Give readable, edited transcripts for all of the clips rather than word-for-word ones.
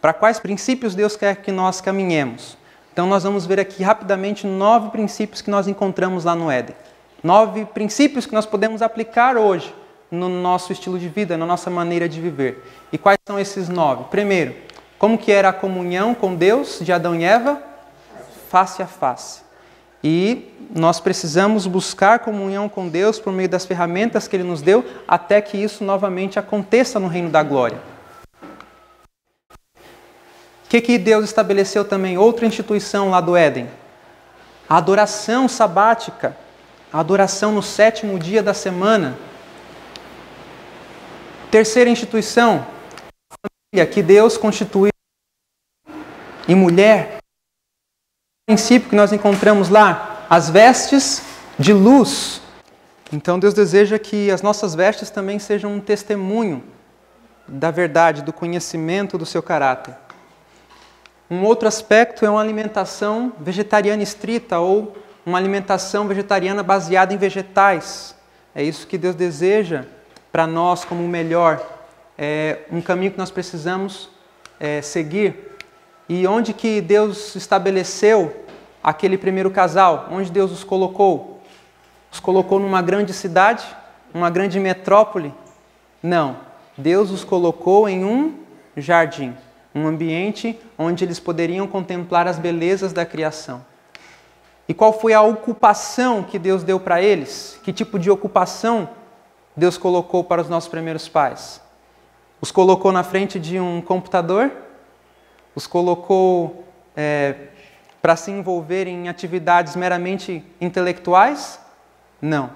Para quais princípios Deus quer que nós caminhemos? Então nós vamos ver aqui rapidamente 9 princípios que nós encontramos lá no Éden. 9 princípios que nós podemos aplicar hoje no nosso estilo de vida, na nossa maneira de viver. E quais são esses 9? Primeiro, como que era a comunhão com Deus de Adão e Eva? Face a face. E nós precisamos buscar comunhão com Deus por meio das ferramentas que Ele nos deu, até que isso novamente aconteça no reino da glória. O que Deus estabeleceu também? Outra instituição lá do Éden. A adoração sabática. A adoração no 7º dia da semana. Terceira instituição. A família que Deus constituiu em mulher. O princípio que nós encontramos lá. As vestes de luz. Então Deus deseja que as nossas vestes também sejam um testemunho da verdade, do conhecimento do seu caráter. Um outro aspecto é uma alimentação vegetariana estrita ou uma alimentação vegetariana baseada em vegetais. É isso que Deus deseja para nós como o melhor. É um caminho que nós precisamos seguir. E onde que Deus estabeleceu aquele primeiro casal? Onde Deus os colocou? Os colocou numa grande cidade? Uma grande metrópole? Não. Deus os colocou em um jardim. Um ambiente onde eles poderiam contemplar as belezas da criação. E qual foi a ocupação que Deus deu para eles? Que tipo de ocupação Deus colocou para os nossos primeiros pais? Os colocou na frente de um computador? Os colocou para se envolver em atividades meramente intelectuais? Não.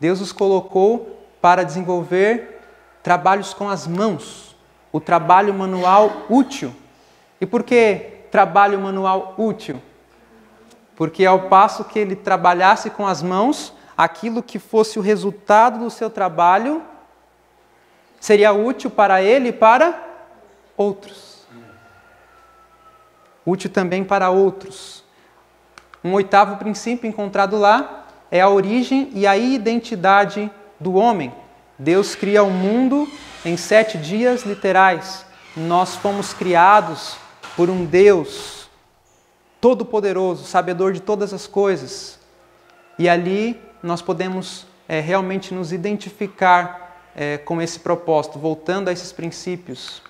Deus os colocou para desenvolver trabalhos com as mãos. O trabalho manual útil. E por que trabalho manual útil? Porque ao passo que ele trabalhasse com as mãos, aquilo que fosse o resultado do seu trabalho seria útil para ele e para outros. Útil também para outros. Um 8º princípio encontrado lá é a origem e a identidade do homem. Deus cria o mundo em 7 dias literais. Nós fomos criados por um Deus todo-poderoso, sabedor de todas as coisas. E ali nós podemos realmente nos identificar com esse propósito, voltando a esses princípios.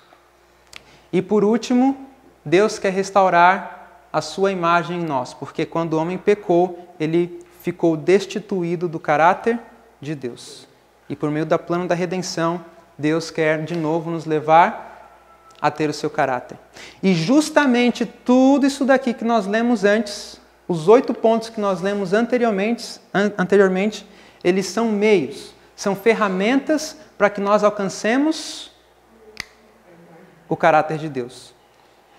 E por último, Deus quer restaurar a sua imagem em nós, porque quando o homem pecou, ele ficou destituído do caráter de Deus. E por meio do plano da redenção, Deus quer de novo nos levar a ter o seu caráter. E justamente tudo isso daqui que nós lemos antes, os 8 pontos que nós lemos anteriormente, eles são meios, são ferramentas para que nós alcancemos o caráter de Deus.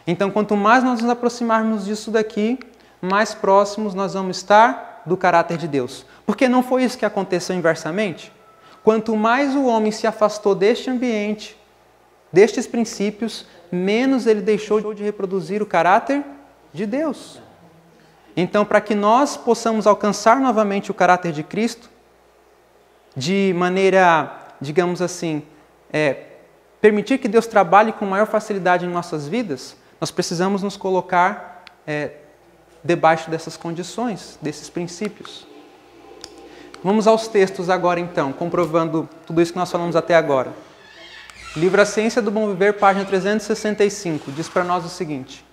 Então, quanto mais nós nos aproximarmos disso daqui, mais próximos nós vamos estar do caráter de Deus. Porque não foi isso que aconteceu inversamente? Quanto mais o homem se afastou deste ambiente, destes princípios, menos ele deixou de reproduzir o caráter de Deus. Então, para que nós possamos alcançar novamente o caráter de Cristo, de maneira, digamos assim, permitir que Deus trabalhe com maior facilidade em nossas vidas, nós precisamos nos colocar debaixo dessas condições, desses princípios. Vamos aos textos agora então, comprovando tudo isso que nós falamos até agora. Livro A Ciência do Bom Viver, página 365, diz para nós o seguinte: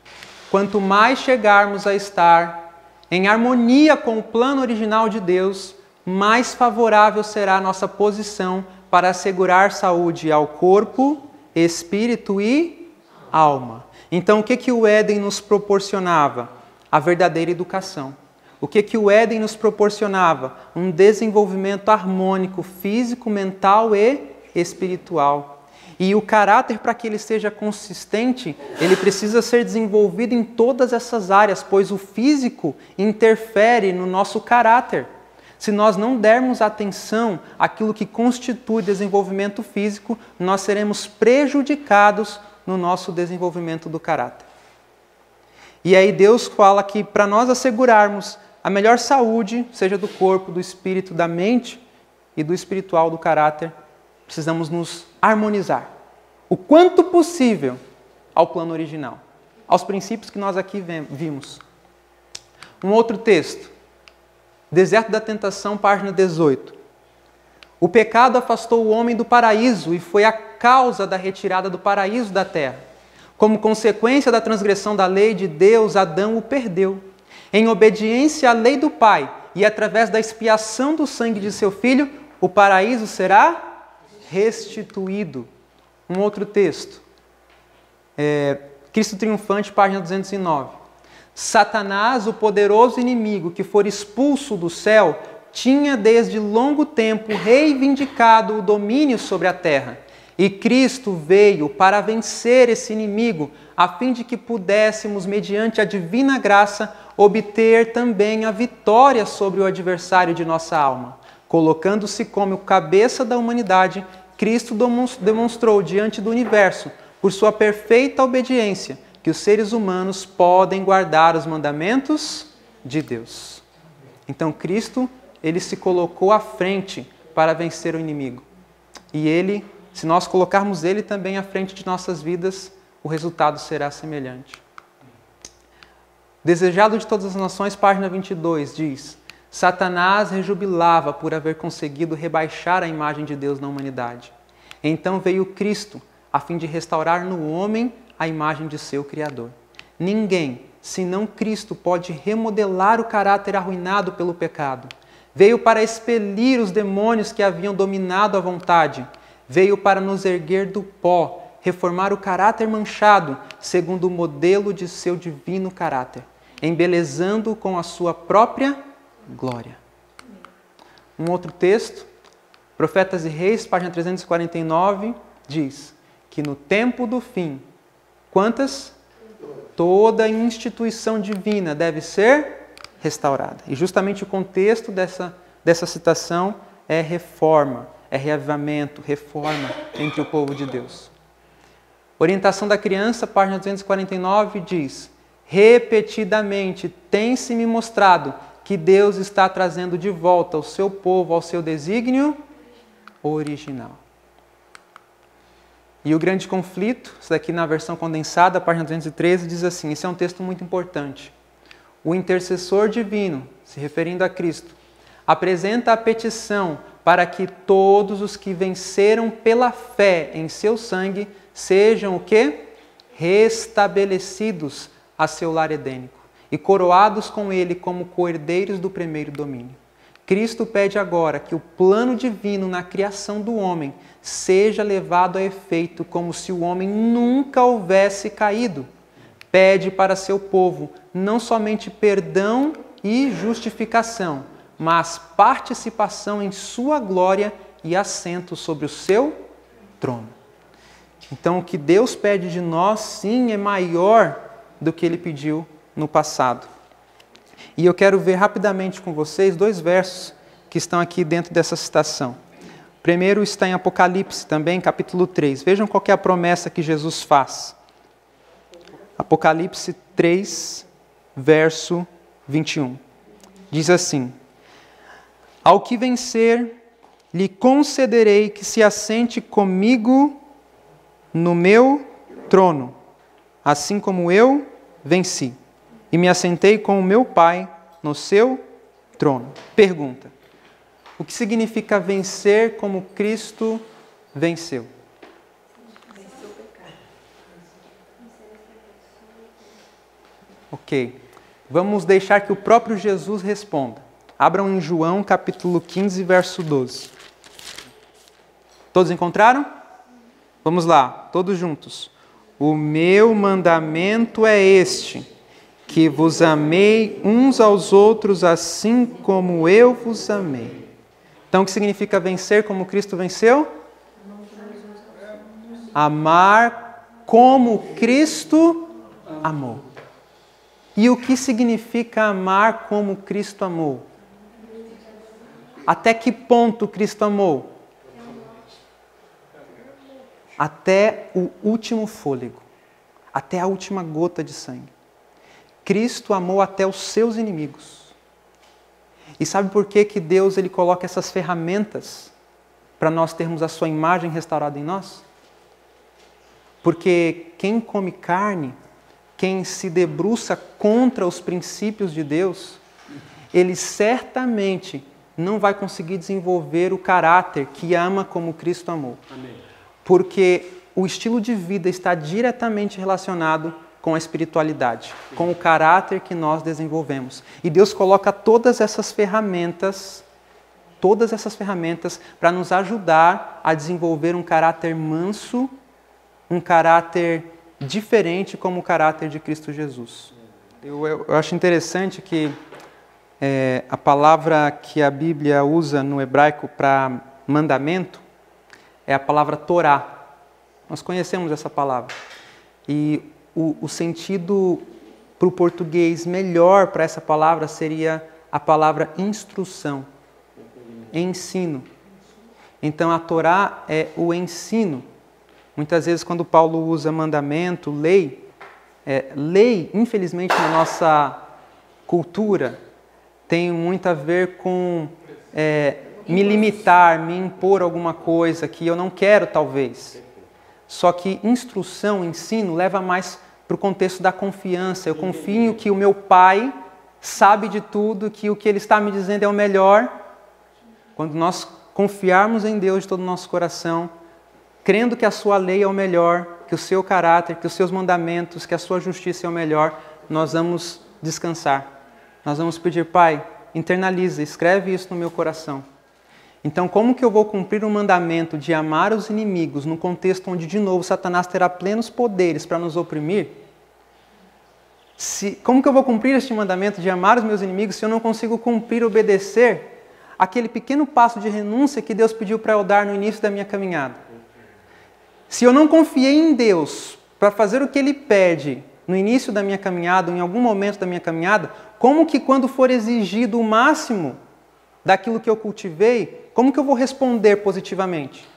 quanto mais chegarmos a estar em harmonia com o plano original de Deus, mais favorável será a nossa posição para assegurar saúde ao corpo, espírito e alma. Então, o que o Éden nos proporcionava? A verdadeira educação. O que o Éden nos proporcionava? Um desenvolvimento harmônico, físico, mental e espiritual. E o caráter, para que ele seja consistente, ele precisa ser desenvolvido em todas essas áreas, pois o físico interfere no nosso caráter. Se nós não dermos atenção àquilo que constitui desenvolvimento físico, nós seremos prejudicados no nosso desenvolvimento do caráter. E aí Deus fala que para nós assegurarmos a melhor saúde, seja do corpo, do espírito, da mente e do espiritual, do caráter, precisamos nos harmonizar. O quanto possível ao plano original, aos princípios que nós aqui vimos. Um outro texto, Deserto da Tentação, página 18. O pecado afastou o homem do paraíso e foi a causa da retirada do paraíso da terra. Como consequência da transgressão da lei de Deus, Adão o perdeu. Em obediência à lei do Pai e através da expiação do sangue de seu filho, o paraíso será restituído. Um outro texto, Cristo Triunfante, página 209. Satanás, o poderoso inimigo que for expulso do céu, tinha desde longo tempo reivindicado o domínio sobre a terra. E Cristo veio para vencer esse inimigo, a fim de que pudéssemos, mediante a divina graça, obter também a vitória sobre o adversário de nossa alma. Colocando-se como cabeça da humanidade, Cristo demonstrou diante do universo, por sua perfeita obediência, que os seres humanos podem guardar os mandamentos de Deus. Então Cristo, ele se colocou à frente para vencer o inimigo. E ele, se nós colocarmos ele também à frente de nossas vidas, o resultado será semelhante. Desejado de todas as nações, página 22, diz: Satanás rejubilava por haver conseguido rebaixar a imagem de Deus na humanidade. Então veio Cristo, a fim de restaurar no homem a imagem de seu Criador. Ninguém, senão Cristo, pode remodelar o caráter arruinado pelo pecado. Veio para expelir os demônios que haviam dominado a vontade. Veio para nos erguer do pó, reformar o caráter manchado, segundo o modelo de seu divino caráter, embelezando-o com a sua própria glória. Um outro texto, Profetas e Reis, página 349, diz que no tempo do fim, quantas? Toda instituição divina deve ser restaurada. E justamente o contexto dessa citação é reforma, é reavivamento, reforma entre o povo de Deus. Orientação da criança, página 249, diz: repetidamente tem-se-me mostrado que Deus está trazendo de volta o seu povo ao seu desígnio original. E o grande conflito, isso daqui na versão condensada, página 213, diz assim, esse é um texto muito importante. O intercessor divino, se referindo a Cristo, apresenta a petição para que todos os que venceram pela fé em seu sangue sejam o quê? Restabelecidos a seu lar edênico e coroados com ele como co-herdeiros do primeiro domínio. Cristo pede agora que o plano divino na criação do homem seja levado a efeito como se o homem nunca houvesse caído. Pede para seu povo não somente perdão e justificação, mas participação em sua glória e assento sobre o seu trono. Então, o que Deus pede de nós, sim, é maior do que Ele pediu no passado. E eu quero ver rapidamente com vocês 2 versos que estão aqui dentro dessa citação. O primeiro está em Apocalipse também, capítulo 3. Vejam qual que é a promessa que Jesus faz. Apocalipse 3, verso 21. Diz assim: ao que vencer, lhe concederei que se assente comigo no meu trono, assim como eu venci, e me assentei com o meu Pai no seu trono. Pergunta: o que significa vencer como Cristo venceu? Ok. Vamos deixar que o próprio Jesus responda. Abram em João, capítulo 15, verso 12. Todos encontraram? Vamos lá, todos juntos. O meu mandamento é este, que vos amei uns aos outros assim como eu vos amei. Então, o que significa vencer como Cristo venceu? Amar como Cristo amou. E o que significa amar como Cristo amou? Até que ponto Cristo amou? Até o último fôlego, até a última gota de sangue. Cristo amou até os seus inimigos. E sabe por que que Deus ele coloca essas ferramentas para nós termos a sua imagem restaurada em nós? Porque quem come carne, quem se debruça contra os princípios de Deus, ele certamente não vai conseguir desenvolver o caráter que ama como Cristo amou. Amém. Porque o estilo de vida está diretamente relacionado com a espiritualidade, com o caráter que nós desenvolvemos. E Deus coloca todas essas ferramentas para nos ajudar a desenvolver um caráter manso, um caráter diferente como o caráter de Cristo Jesus. Eu acho interessante que a palavra que a Bíblia usa no hebraico para mandamento é a palavra Torá. Nós conhecemos essa palavra. E o sentido para o português melhor para essa palavra seria a palavra instrução, ensino. Então a Torá é o ensino. Muitas vezes quando Paulo usa mandamento, lei, infelizmente na nossa cultura, tem muito a ver com me limitar, me impor alguma coisa que eu não quero talvez. Só que instrução, ensino, leva mais para o contexto da confiança. Eu confio que o meu pai sabe de tudo, que o que ele está me dizendo é o melhor. Quando nós confiarmos em Deus de todo o nosso coração, crendo que a sua lei é o melhor, que o seu caráter, que os seus mandamentos, que a sua justiça é o melhor, nós vamos descansar. Nós vamos pedir, Pai, internaliza, escreve isso no meu coração. Então, como que eu vou cumprir o mandamento de amar os inimigos num contexto onde, de novo, Satanás terá plenos poderes para nos oprimir? Como que eu vou cumprir este mandamento de amar os meus inimigos se eu não consigo cumprir, obedecer aquele pequeno passo de renúncia que Deus pediu para eu dar no início da minha caminhada? Se eu não confiei em Deus para fazer o que Ele pede no início da minha caminhada, ou em algum momento da minha caminhada, como que quando for exigido o máximo daquilo que eu cultivei, como que eu vou responder positivamente?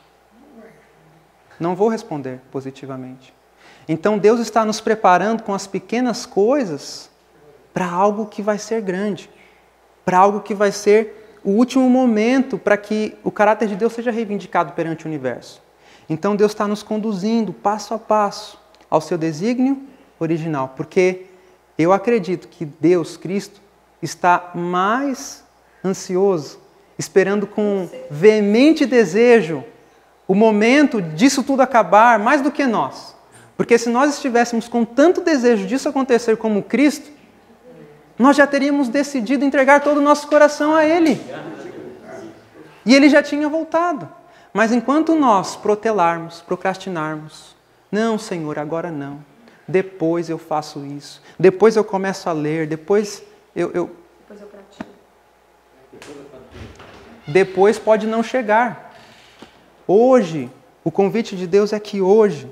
Não vou responder positivamente. Então Deus está nos preparando com as pequenas coisas para algo que vai ser grande, para algo que vai ser o último momento para que o caráter de Deus seja reivindicado perante o universo. Então Deus está nos conduzindo passo a passo ao seu desígnio original, porque eu acredito que Deus, Cristo, está mais ansioso, esperando com veemente desejo o momento disso tudo acabar, mais do que nós. Porque se nós estivéssemos com tanto desejo disso acontecer como Cristo, nós já teríamos decidido entregar todo o nosso coração a Ele. E Ele já tinha voltado. Mas enquanto nós protelarmos, procrastinarmos, não, Senhor, agora não. Depois eu faço isso. Depois eu começo a ler. Depois eu pratico. Depois pode não chegar. Hoje, o convite de Deus é que hoje,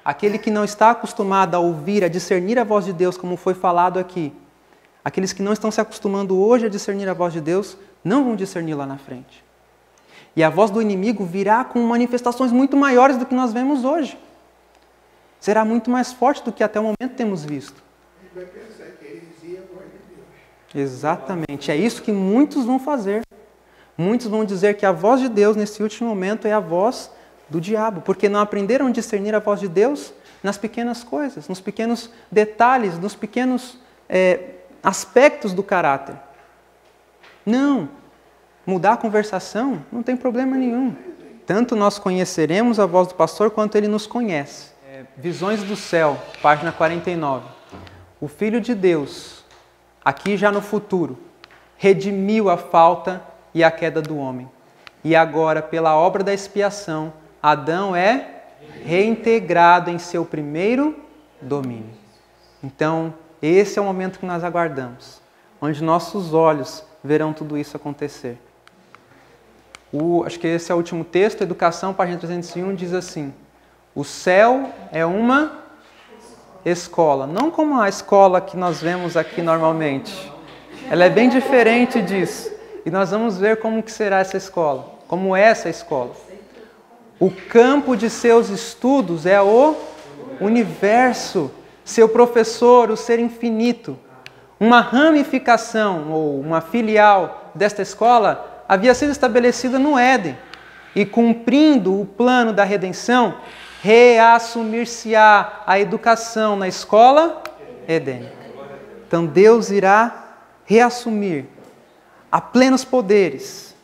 aquele que não está acostumado a ouvir, a discernir a voz de Deus, como foi falado aqui, aqueles que não estão se acostumando hoje a discernir a voz de Deus, não vão discernir lá na frente. E a voz do inimigo virá com manifestações muito maiores do que nós vemos hoje. Será muito mais forte do que até o momento temos visto. Ele vai pensar que heresia é a voz de Deus. Exatamente. É isso que muitos vão fazer. Muitos vão dizer que a voz de Deus nesse último momento é a voz do diabo, porque não aprenderam a discernir a voz de Deus nas pequenas coisas, nos pequenos detalhes, nos pequenos aspectos do caráter. Não. Mudar a conversação não tem problema nenhum. Tanto nós conheceremos a voz do pastor quanto ele nos conhece. Visões do Céu, página 49. O Filho de Deus, aqui já no futuro, redimiu a falta e a queda do homem. E agora, pela obra da expiação, Adão é reintegrado em seu primeiro domínio. Então, esse é o momento que nós aguardamos, onde nossos olhos verão tudo isso acontecer. Acho que esse é o último texto, Educação, página 301, diz assim: o céu é uma escola, não como a escola que nós vemos aqui normalmente. Ela é bem diferente disso. E nós vamos ver como que será essa escola, como é essa escola. O campo de seus estudos é o universo, seu professor, o ser infinito. Uma ramificação ou uma filial desta escola havia sido estabelecida no Éden. E cumprindo o plano da redenção, reassumir-se-á a educação na escola edênica. Então Deus irá reassumir a plenos poderes,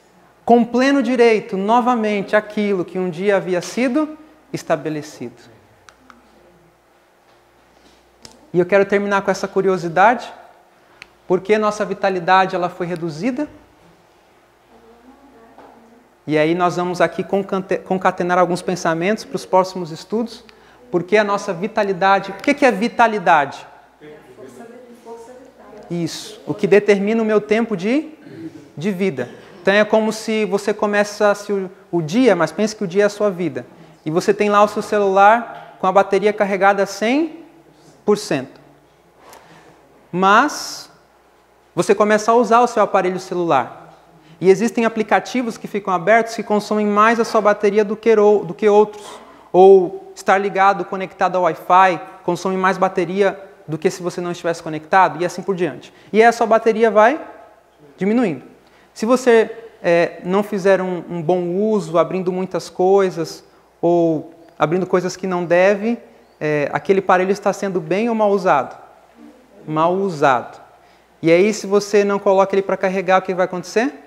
com pleno direito, novamente, aquilo que um dia havia sido estabelecido. E eu quero terminar com essa curiosidade, porque nossa vitalidade ela foi reduzida. E aí nós vamos aqui concatenar alguns pensamentos para os próximos estudos. Porque a nossa vitalidade... O que é vitalidade? Isso. O que determina o meu tempo de vida. Então é como se você começasse o dia, mas pense que o dia é a sua vida. E você tem lá o seu celular com a bateria carregada a 100%. Mas você começa a usar o seu aparelho celular. E existem aplicativos que ficam abertos que consomem mais a sua bateria do que outros. Ou estar ligado, conectado ao Wi-Fi, consome mais bateria do que se você não estivesse conectado, e assim por diante. E aí a sua bateria vai diminuindo. Se você não fizer um bom uso, abrindo muitas coisas, ou abrindo coisas que não deve, aquele aparelho está sendo bem ou mal usado? Mal usado. E aí, se você não coloca ele para carregar, o que vai acontecer?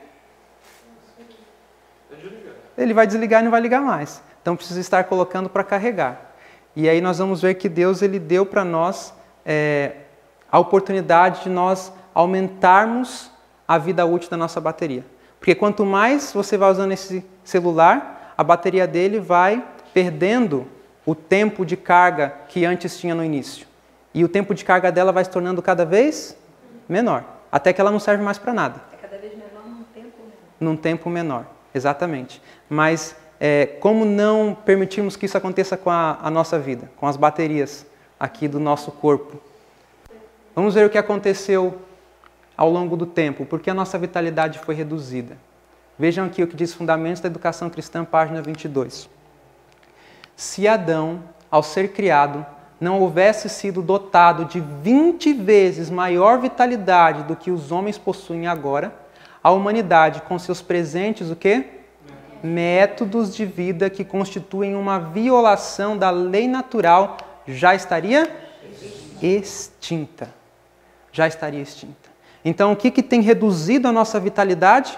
Ele vai desligar e não vai ligar mais. Então, precisa estar colocando para carregar. E aí nós vamos ver que Deus ele deu para nós a oportunidade de nós aumentarmos a vida útil da nossa bateria. Porque quanto mais você vai usando esse celular, a bateria dele vai perdendo o tempo de carga que antes tinha no início. E o tempo de carga dela vai se tornando cada vez menor, até que ela não serve mais para nada. É cada vez menor num tempo menor. Num tempo menor, exatamente. Mas como não permitirmos que isso aconteça com a nossa vida, com as baterias aqui do nosso corpo? Vamos ver o que aconteceu ao longo do tempo, porque a nossa vitalidade foi reduzida. Vejam aqui o que diz Fundamentos da Educação Cristã, página 22. Se Adão, ao ser criado, não houvesse sido dotado de 20 vezes maior vitalidade do que os homens possuem agora, a humanidade, com seus presentes, o quê? Métodos de vida que constituem uma violação da lei natural, já estaria extinta. Já estaria extinta. Então, o que tem reduzido a nossa vitalidade?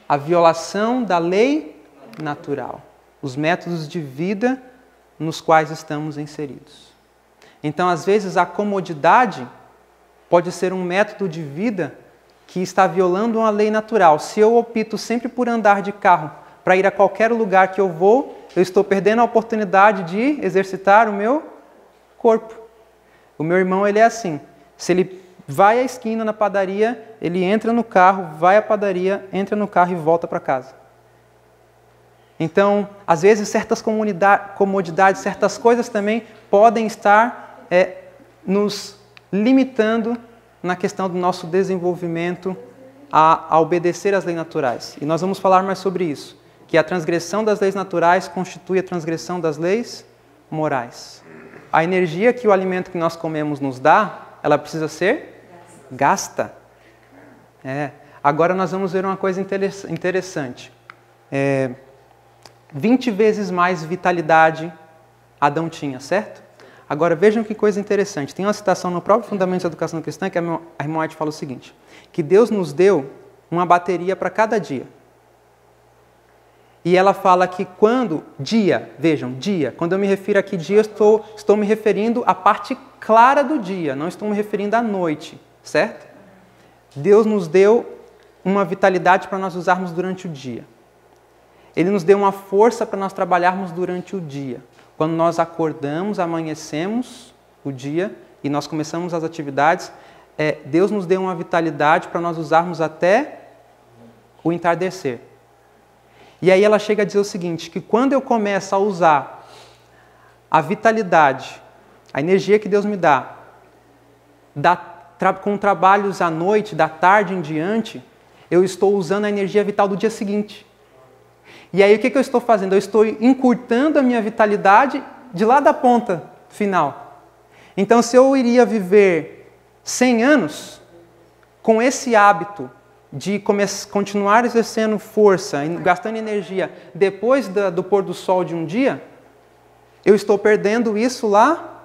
A violação da lei natural. Os métodos de vida nos quais estamos inseridos. Então, às vezes, a comodidade pode ser um método de vida que está violando uma lei natural. Se eu opto sempre por andar de carro para ir a qualquer lugar que eu vou, eu estou perdendo a oportunidade de exercitar o meu corpo. O meu irmão, ele é assim. Se ele vai à esquina na padaria, ele entra no carro, vai à padaria, entra no carro e volta para casa. Então, às vezes, certas comodidades, certas coisas também podem estar nos limitando na questão do nosso desenvolvimento a obedecer às leis naturais. E nós vamos falar mais sobre isso, que a transgressão das leis naturais constitui a transgressão das leis morais. A energia que o alimento que nós comemos nos dá, ela precisa ser gasta. Agora nós vamos ver uma coisa interessante. 20 vezes mais vitalidade Adão tinha, certo? Agora vejam que coisa interessante. Tem uma citação no próprio Fundamentos da Educação Cristã que a irmã White fala o seguinte, que Deus nos deu uma bateria para cada dia. E ela fala que quando dia, quando eu me refiro aqui dia, eu estou me referindo à parte clara do dia, não estou me referindo à noite, certo? Deus nos deu uma vitalidade para nós usarmos durante o dia. Ele nos deu uma força para nós trabalharmos durante o dia. Quando nós acordamos, amanhecemos o dia e nós começamos as atividades, Deus nos deu uma vitalidade para nós usarmos até o entardecer. E aí ela chega a dizer o seguinte, que quando eu começo a usar a vitalidade, a energia que Deus me dá, com trabalhos à noite, da tarde em diante, eu estou usando a energia vital do dia seguinte. E aí o que eu estou fazendo? Eu estou encurtando a minha vitalidade de lá da ponta final. Então, se eu iria viver 100 anos, com esse hábito de continuar exercendo força, gastando energia depois do pôr do sol de um dia, eu estou perdendo isso lá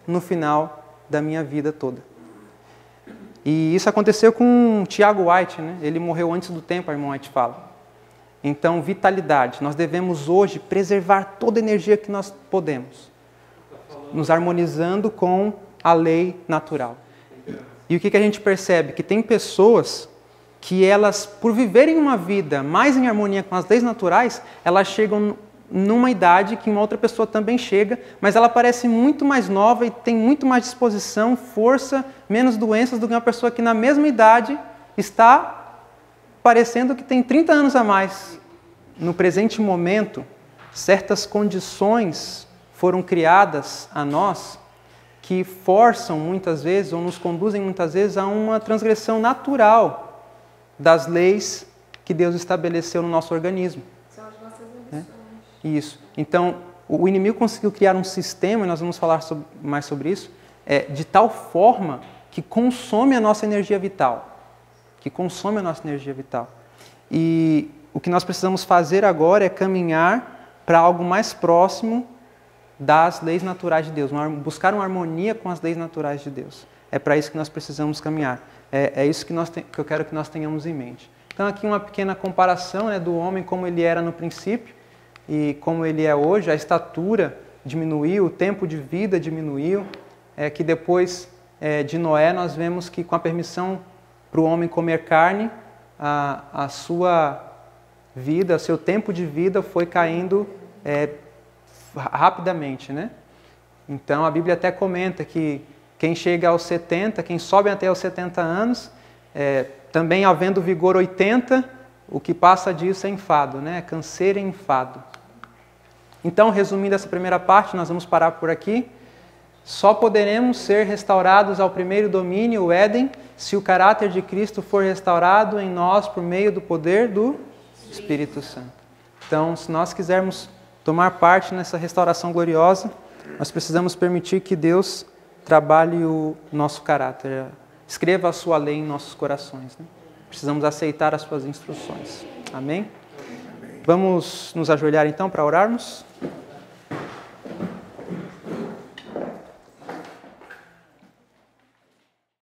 no final da minha vida toda. E isso aconteceu com Tiago White, né? Ele morreu antes do tempo, a irmã White fala. Então, vitalidade. Nós devemos hoje preservar toda a energia que nós podemos, nos harmonizando com a lei natural. E o que a gente percebe? Que tem pessoas que elas, por viverem uma vida mais em harmonia com as leis naturais, elas chegam numa idade que uma outra pessoa também chega, mas ela parece muito mais nova e tem muito mais disposição, força, menos doenças do que uma pessoa que na mesma idade está parecendo que tem 30 anos a mais. No presente momento, certas condições foram criadas a nós que forçam muitas vezes, ou nos conduzem muitas vezes, a uma transgressão natural das leis que Deus estabeleceu no nosso organismo. São as nossas ambições. Isso. Então, o inimigo conseguiu criar um sistema, e nós vamos falar mais sobre isso, de tal forma que consome a nossa energia vital. E o que nós precisamos fazer agora é caminhar para algo mais próximo das leis naturais de Deus, buscar uma harmonia com as leis naturais de Deus. É para isso que nós precisamos caminhar. É isso que eu quero que nós tenhamos em mente. Então, aqui uma pequena comparação, né, do homem como ele era no princípio e como ele é hoje. A estatura diminuiu, o tempo de vida diminuiu, que depois de Noé nós vemos que com a permissão para o homem comer carne, a sua vida, o seu tempo de vida foi caindo rapidamente, né? Então a Bíblia até comenta que quem chega aos 70, quem sobe até aos 70 anos, também havendo vigor 80, o que passa disso é enfado, né? Canseira e enfado. Então, resumindo essa primeira parte, nós vamos parar por aqui. Só poderemos ser restaurados ao primeiro domínio, o Éden, se o caráter de Cristo for restaurado em nós por meio do poder do Espírito Santo. Então, se nós quisermos tomar parte nessa restauração gloriosa, nós precisamos permitir que Deus trabalhe o nosso caráter, escreva a sua lei em nossos corações, né? Precisamos aceitar as suas instruções. Amém? Vamos nos ajoelhar então para orarmos?